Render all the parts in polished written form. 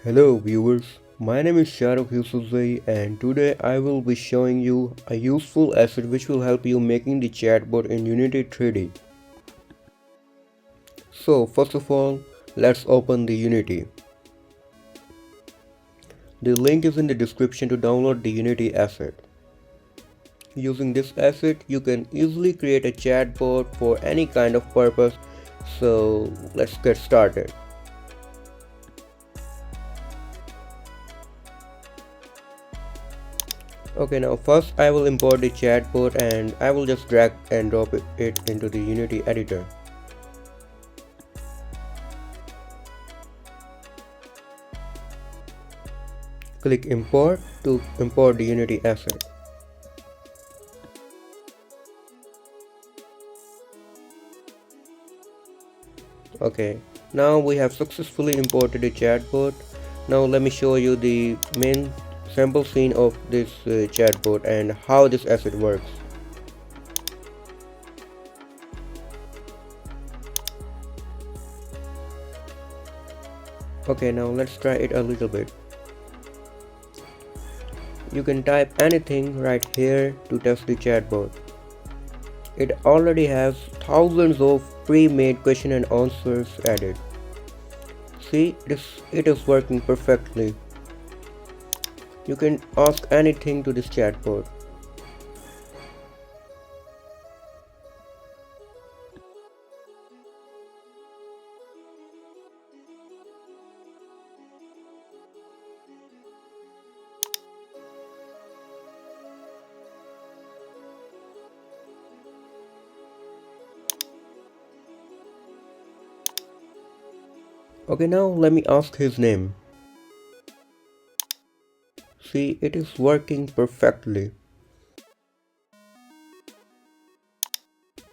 Hello viewers, my name is Shahrukh Yousafzai and today I will be showing you a useful asset which will help you making the chatbot in Unity3D. So first of all, let's open the Unity. The link is in the description to download the Unity asset. Using this asset, you can easily create a chatbot for any kind of purpose. So let's get started. Okay, now first I will import the chatbot and I will just drag and drop it into the Unity editor. Click import to import the Unity asset. Okay, now we have successfully imported the chatbot. Now let me show you the main sample scene of this chatbot and how this asset works. Okay, now let's try it a little bit. You can type anything right here to test the chatbot. It already has thousands of pre-made question and answers added. See, it is working perfectly. You can ask anything to this chatbot. Okay, now let me ask his name. See, it is working perfectly.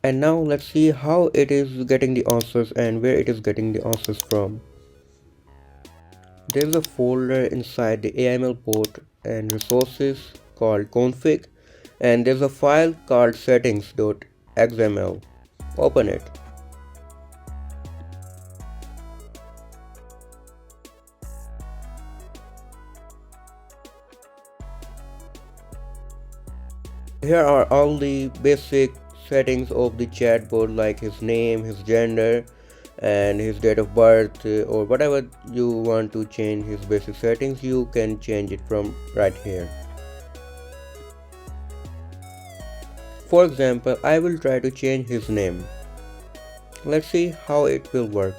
And now let's see how it is getting the answers and where it is getting the answers from. There's a folder inside the XAML port and resources called config, and there's a file called settings.xml. Open it. Here are all the basic settings of the chatbot, like his name, his gender, and his date of birth, or whatever you want to change his basic settings, you can change it from right here. For example, I will try to change his name. Let's see how it will work.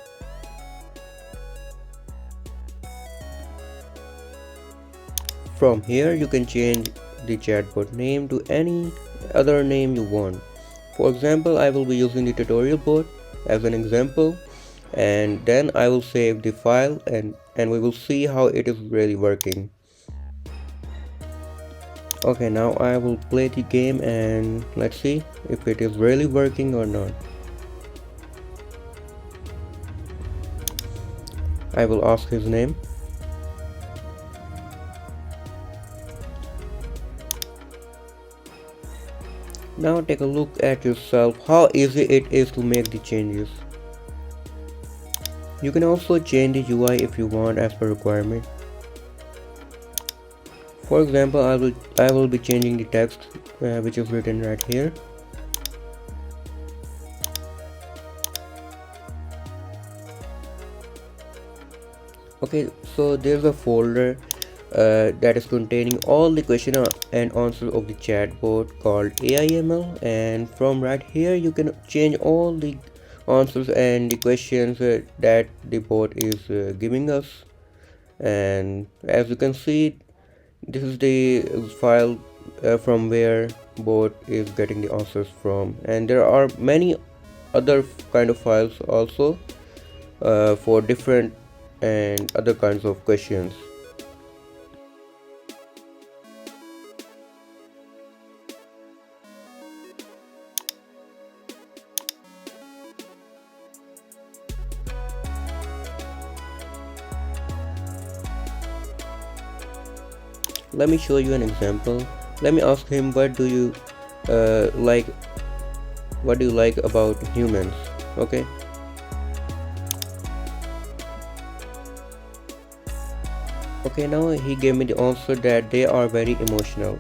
From here you can change the chatbot name to any other name you want. For example, I will be using the tutorial bot as an example, and then I will save the file and we will see how it is really working. Okay, now I will play the game and let's see if it is really working or not. I will ask his name. Now take a look at yourself how easy it is to make the changes. You can also change the UI if you want as per requirement. For example, I will be changing the text which is written right here. Okay, so there's a folder that is containing all the question and answer of the chatbot called AIML, and from right here you can change all the answers and the questions that the bot is giving us. And as you can see, this is the file from where bot is getting the answers from, and there are many other kind of files also for different and other kinds of questions. Let me show you an example. Let me ask him what do you like about humans. Okay, Okay, now he gave me the answer that they are very emotional.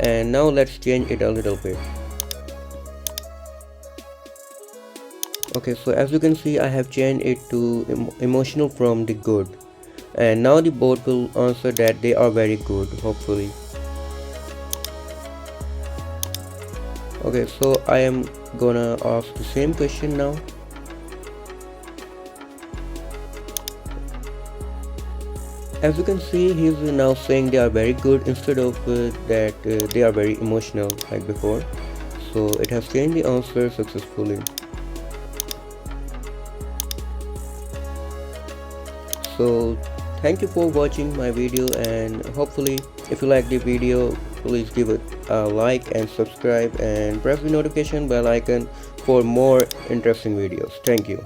And now let's change it a little bit. Okay, so as you can see, I have changed it to emotional from the good. And now the bot will answer that they are very good, hopefully. Okay, so I am gonna ask the same question now. As you can see, he's now saying they are very good instead of that they are very emotional like before. So it has changed the answer successfully. So thank you for watching my video, and hopefully if you like the video, please give it a like and subscribe and press the notification bell icon for more interesting videos. Thank you.